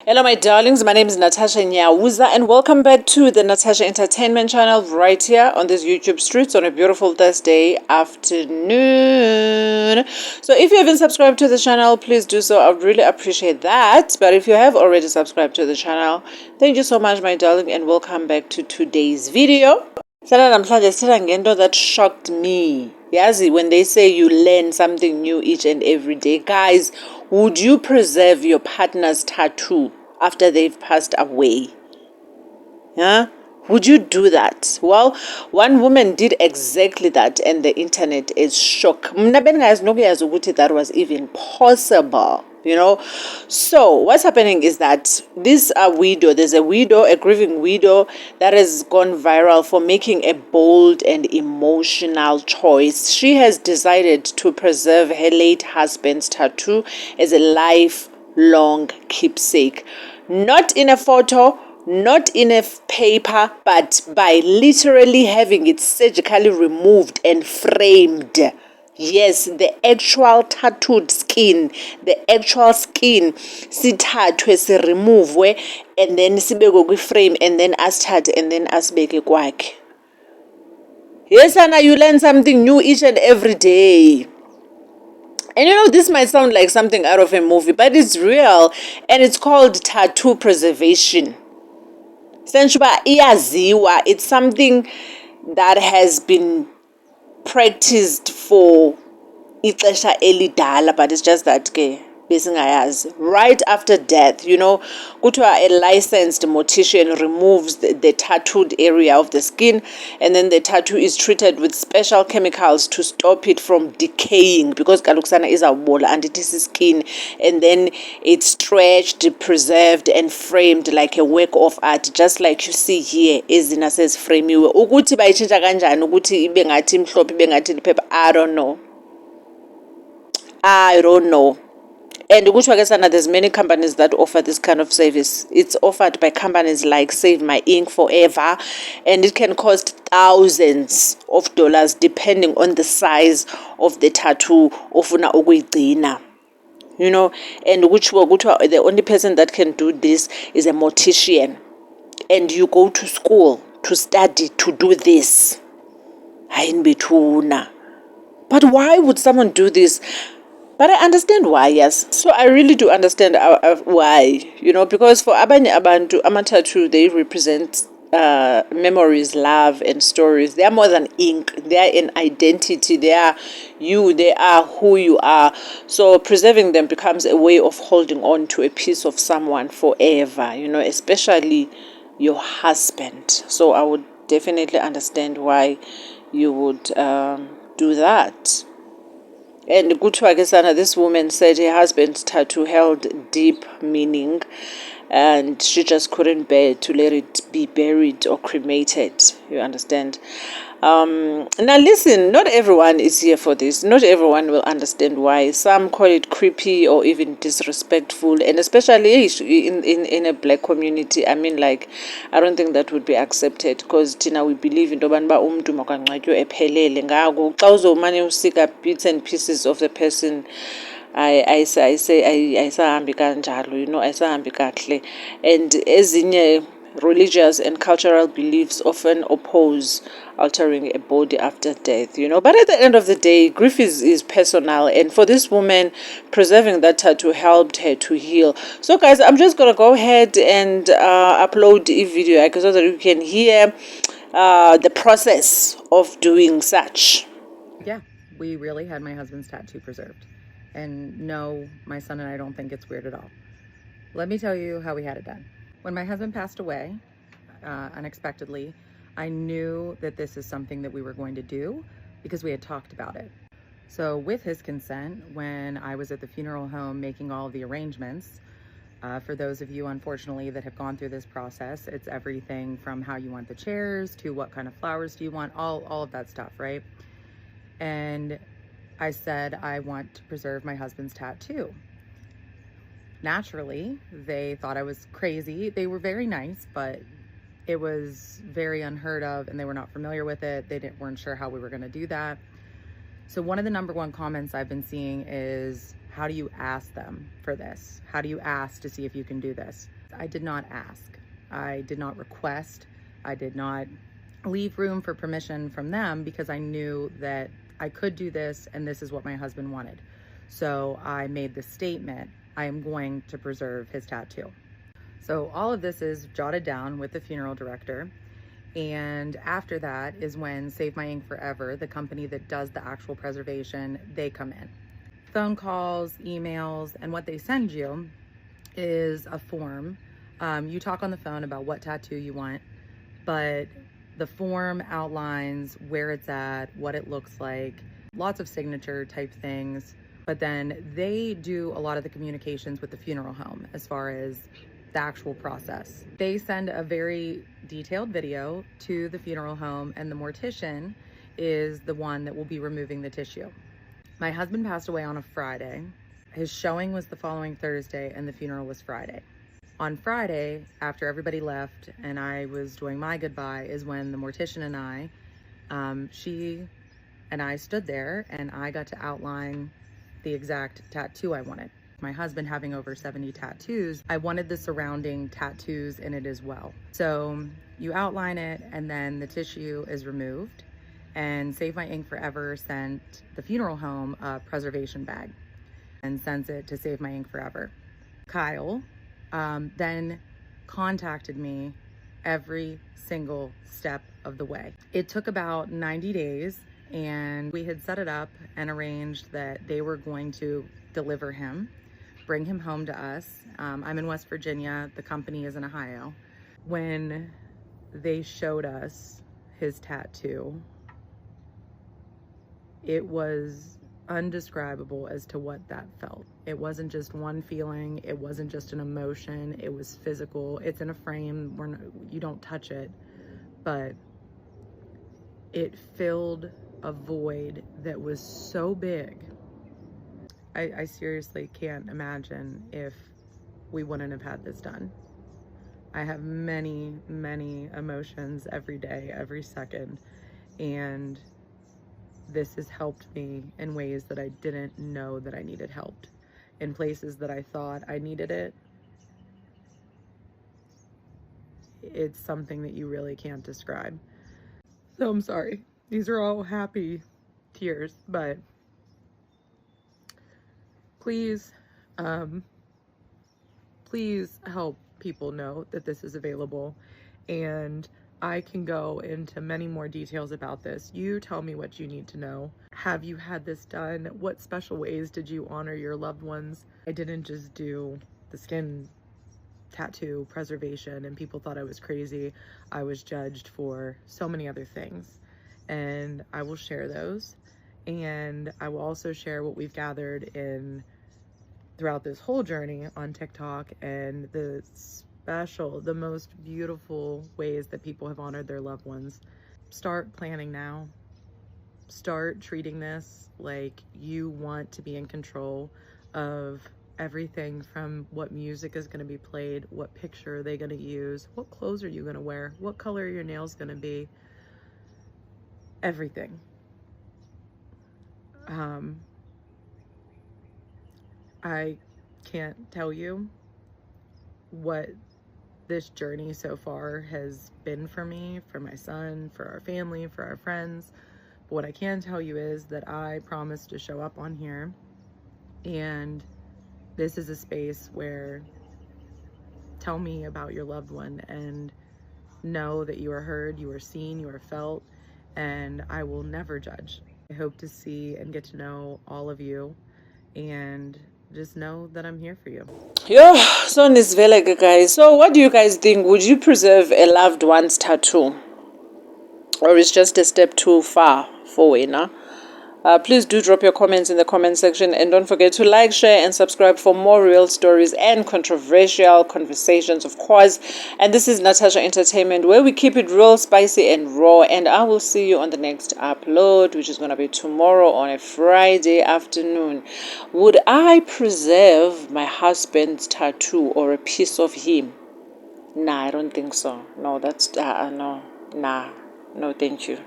Hello, my darlings. My name is Natasha Nyawuza, and welcome back to the Natasha Entertainment Channel right here on this YouTube streets on a beautiful Thursday afternoon. So, if you haven't subscribed to the channel, please do so. I would really appreciate that. But if you have already subscribed to the channel, thank you so much, my darling, and welcome back to today's video. Sana namhlanje sithetha ngento that shocked me. Yazi, when they say you learn something new each and every day, guys, would you preserve your partner's tattoo after they've passed away? Yeah? Would you do that? Well, one woman did exactly that, and the internet is shocked. Mna bengayazi nokuyazi ukuthi that was even possible. So what's happening is that there's a widow, a grieving widow that has gone viral for making a bold and emotional choice. She has decided to preserve her late husband's tattoo as a lifelong keepsake, not in a photo, not in a paper, but by literally having it surgically removed and framed. Yes, the actual tattooed skin, the actual skin sithathwe siremovwe and then sibekwe kwi-frame and then asithathe and then asibeke kwakhe. Yes, Anna, you learn something new each and every day. And this might sound like something out of a movie, but it's real, and it's called tattoo preservation. It's something that has been practiced for ixesha elidala, but it's just that right after death, kuthiwa a licensed mortician removes the tattooed area of the skin, and then the tattoo is treated with special chemicals to stop it from decaying, because kaluksana is a wall and it is skin, and then it's stretched, preserved, and framed like a work of art, just like you see here. Ezina says framiwe. Ukuthi bayitshintsha kanjani ukuthi ibe ngathi imhlophe ibe ngathi liphepha, I don't know. And there's many companies that offer this kind of service. It's offered by companies like Save My Ink Forever, and it can cost thousands of dollars depending on the size of the tattoo ofuna ukuyigcina. And the only person that can do this is a mortician, and you go to school to study to do this. But why would someone do this? But I understand why, yes. So I really do understand why, because for abanye abantu, ama-tattoo, they represent memories, love, and stories. They are more than ink. They are an identity. They are you. They are who you are. So preserving them becomes a way of holding on to a piece of someone forever, especially your husband. So I would definitely understand why you would do that. And Gutwa this woman said her husband's tattoo held deep meaning, and she just couldn't bear to let it be buried or cremated. You understand? Now listen, not everyone is here for this. Not everyone will understand why. Some call it creepy or even disrespectful, and especially in a black community. I mean, like, I don't think that would be accepted, because we believe in tobanba umntu makangcwatywe ephelele. Ngako xa uzomane usika bits and pieces of the person, ayisahambi kanjalo, ayisahambi kahle. And ezinye religious and cultural beliefs often oppose altering a body after death, But at the end of the day, grief is personal. And for this woman, preserving that tattoo helped her to heal. So guys, I'm just going to go ahead and upload a video so that you can hear the process of doing such. Yeah, we really had my husband's tattoo preserved. And no, my son and I don't think it's weird at all. Let me tell you how we had it done. When my husband passed away, unexpectedly, I knew that this is something that we were going to do because we had talked about it. So with his consent, when I was at the funeral home making all of the arrangements, for those of you, unfortunately, that have gone through this process, it's everything from how you want the chairs to what kind of flowers do you want, all of that stuff, right? And I said, I want to preserve my husband's tattoo. Naturally, they thought I was crazy. They were very nice, but it was very unheard of, and they were not familiar with it. They weren't sure how we were going to do that. So one of the number one comments I've been seeing is, how do you ask them for this? How do you ask to see if you can do this? I did not ask. I did not request. I did not leave room for permission from them because I knew that I could do this and this is what my husband wanted. So I made the statement, I am going to preserve his tattoo. So all of this is jotted down with the funeral director. And after that is when Save My Ink Forever, the company that does the actual preservation, they come in. Phone calls, emails, and what they send you is a form. You talk on the phone about what tattoo you want, but the form outlines where it's at, what it looks like, lots of signature type things. But then they do a lot of the communications with the funeral home as far as the actual process. They send a very detailed video to the funeral home, and the mortician is the one that will be removing the tissue. My husband passed away on a Friday. His showing was the following Thursday, and the funeral was Friday. On Friday, after everybody left and I was doing my goodbye, is when the mortician and I, she and I stood there, and I got to outline the exact tattoo I wanted. My husband having over 70 tattoos, I wanted the surrounding tattoos in it as well. So you outline it, and then the tissue is removed, and Save My Ink Forever sent the funeral home a preservation bag and sends it to Save My Ink Forever. Kyle then contacted me every single step of the way. It took about 90 days, and we had set it up and arranged that they were going to deliver him, bring him home to us. I'm in West Virginia, the company is in Ohio. When they showed us his tattoo, it was undescribable as to what that felt. It wasn't just one feeling, it wasn't just an emotion, it was physical. It's in a frame where you don't touch it, but it filled a void that was so big. I seriously can't imagine if we wouldn't have had this done. I have many, many emotions every day, every second, and this has helped me in ways that I didn't know that I needed help. In places that I thought I needed it, it's something that you really can't describe. So I'm sorry. These are all happy tears, but please, please help people know that this is available, and I can go into many more details about this. You tell me what you need to know. Have you had this done? What special ways did you honor your loved ones? I didn't just do the skin tattoo preservation and people thought I was crazy. I was judged for so many other things, and I will share those. And I will also share what we've gathered in throughout this whole journey on TikTok, and the most beautiful ways that people have honored their loved ones. Start planning now. Start treating this like you want to be in control of everything, from what music is going to be played, what picture are they going to use, what clothes are you going to wear, what color are your nails going to be, everything. I can't tell you what this journey so far has been for me, for my son, for our family, for our friends. But what I can tell you is that I promise to show up on here, and this is a space where tell me about your loved one and know that you are heard, you are seen, you are felt, and I will never judge. I hope to see and get to know all of you, and just know that I'm here for you. Yo, so nisveleke guys. So what do you guys think? Would you preserve a loved one's tattoo? Or is just a step too far for Wena? Please do drop your comments in the comment section, and don't forget to like, share, and subscribe for more real stories and controversial conversations, of course. And this is Natasha Entertainment, where we keep it real, spicy, and raw. And I will see you on the next upload, which is going to be tomorrow on a Friday afternoon. Would I preserve my husband's tattoo or a piece of him? Nah, I don't think so. No, that's no, thank you.